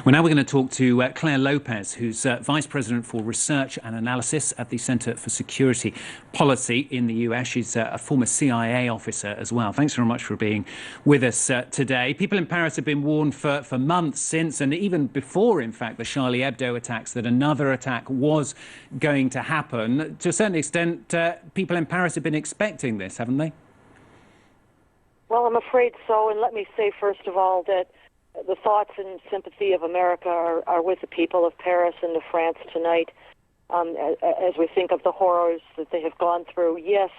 Well, now we're going to talk to Claire Lopez, who's Vice President for Research and Analysis at the Center for Security Policy in the US. She's a former CIA officer as well. Thanks very much for being with us today. People in Paris have been warned for months since, and even before, in fact, the Charlie Hebdo attacks, that another attack was going to happen. To a certain extent, people in Paris have been expecting this, haven't they? Well, I'm afraid so, and let me say, first of all, that the thoughts and sympathy of America are with the people of Paris and of France tonight as we think of the horrors that they have gone through. Yes,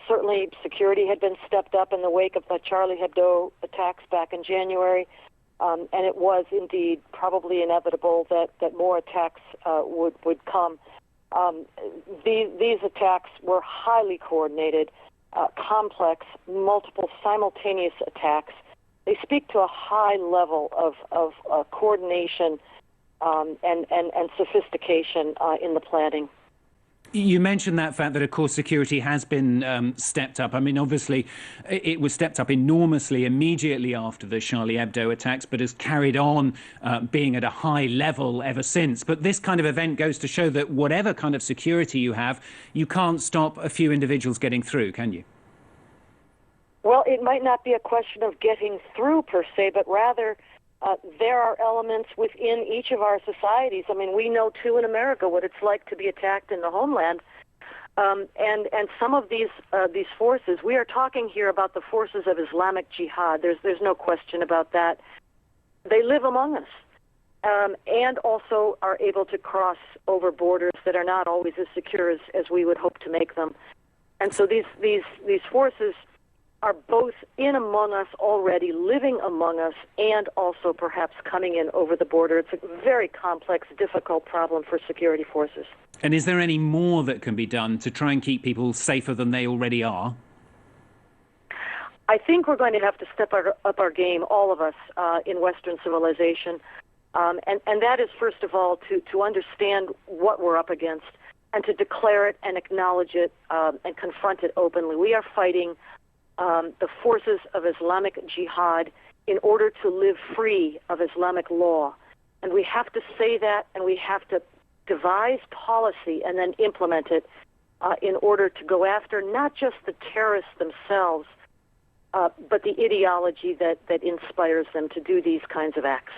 certainly security had been stepped up in the wake of the Charlie Hebdo attacks back in January, and it was indeed probably inevitable that more attacks would come. These attacks were highly coordinated, complex, multiple simultaneous attacks. They speak to a high level of coordination and sophistication in the planning. You mentioned that fact that, of course, security has been stepped up. I mean, obviously, it was stepped up enormously immediately after the Charlie Hebdo attacks, but has carried on being at a high level ever since. But this kind of event goes to show that whatever kind of security you have, you can't stop a few individuals getting through, can you? Well, it might not be a question of getting through per se, but rather there are elements within each of our societies. I mean, we know too in America what it's like to be attacked in the homeland, and some of these forces. We are talking here about the forces of Islamic Jihad. There's no question about that. They live among us, and also are able to cross over borders that are not always as secure as we would hope to make them. And so these forces are both in among us already, living among us, and also perhaps coming in over the border. It's a very complex, difficult problem for security forces. And is there any more that can be done to try and keep people safer than they already are? I think we're going to have to step up our game, all of us, in Western civilization. And that is, first of all, to understand what we're up against and to declare it and acknowledge it and confront it openly. We are fighting the forces of Islamic Jihad in order to live free of Islamic law. And we have to say that, and we have to devise policy and then implement it in order to go after not just the terrorists themselves, but the ideology that inspires them to do these kinds of acts.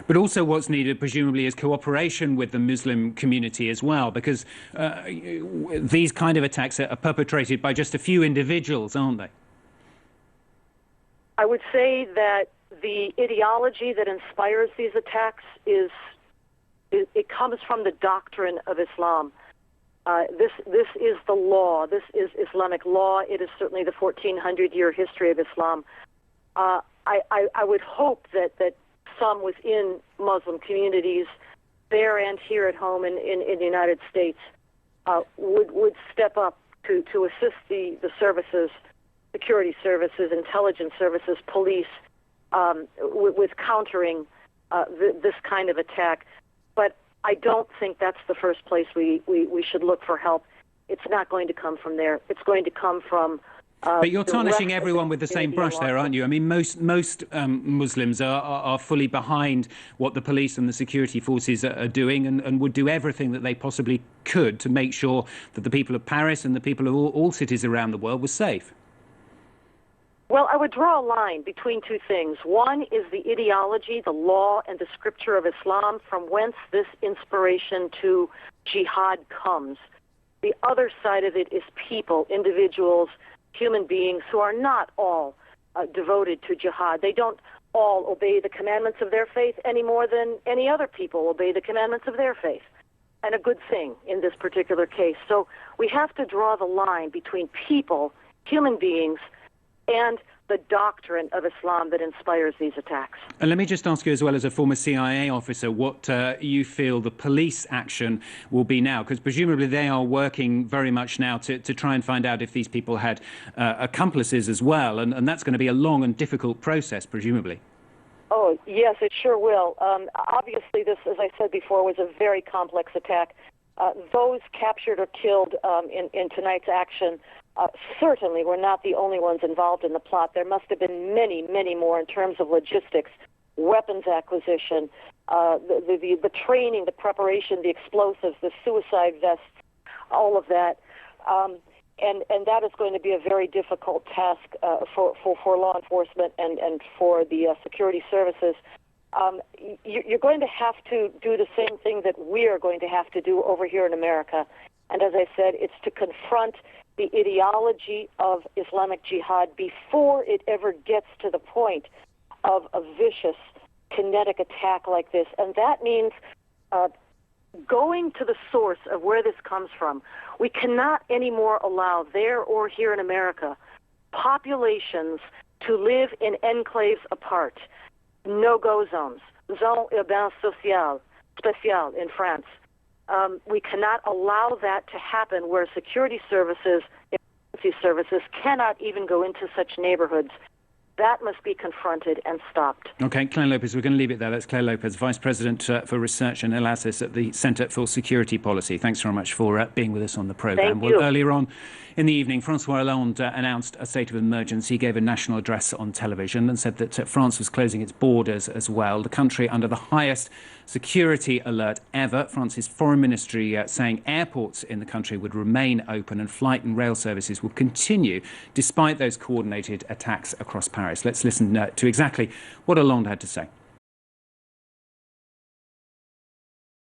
But also what's needed, presumably, is cooperation with the Muslim community as well, because these kind of attacks are perpetrated by just a few individuals, aren't they? I would say that the ideology that inspires these attacks it comes from the doctrine of Islam. This is the law. This is Islamic law. It is certainly the 1,400-year history of Islam. I would hope that some within Muslim communities, there and here at home in the United States, would step up to assist the services, security services, intelligence services, police, with countering this kind of attack. But I don't think that's the first place we should look for help. It's not going to come from there. It's going to come from but you're tarnishing everyone with the same brush there, aren't you? I mean, most Muslims are fully behind what the police and the security forces are doing, and would do everything that they possibly could to make sure that the people of Paris and the people of all cities around the world were safe. Well, I would draw a line between two things. One is the ideology, the law, and the scripture of Islam, from whence this inspiration to jihad comes. The other side of it is people, individuals, human beings who are not all devoted to jihad. They don't all obey the commandments of their faith any more than any other people obey the commandments of their faith. And a good thing in this particular case. So we have to draw the line between people, human beings, and the doctrine of Islam that inspires these attacks. And let me just ask you, as well as a former CIA officer, what you feel the police action will be now, because presumably they are working very much now to try and find out if these people had accomplices as well, and that's going to be a long and difficult process, presumably. Oh, yes, it sure will. Obviously, this, as I said before, was a very complex attack. Those captured or killed in tonight's action certainly were not the only ones involved in the plot. There must have been many, many more in terms of logistics. weapons acquisition, the training, the preparation, the explosives, the suicide vests, all of that. And that is going to be a very difficult task for law enforcement and for the security services. You're going to have to do the same thing that we are going to have to do over here in America. And as I said, it's to confront the ideology of Islamic Jihad before it ever gets to the point of a vicious, kinetic attack like this. And that means going to the source of where this comes from. We cannot anymore allow there or here in America populations to live in enclaves apart, no-go zones, zone urbain social, spécial in France. We cannot allow that to happen where security services, emergency services cannot even go into such neighborhoods. That must be confronted and stopped. Okay, Claire Lopez, we're going to leave it there. That's Claire Lopez, Vice President for Research and Analysis at the Centre for Security Policy. Thanks very much for being with us on the programme. Thank you. Well, earlier on in the evening, Francois Hollande announced a state of emergency. He gave a national address on television and said that France was closing its borders as well. The country under the highest security alert ever. France's foreign ministry saying airports in the country would remain open and flight and rail services will continue despite those coordinated attacks across Paris. Let's listen to exactly what Hollande had to say.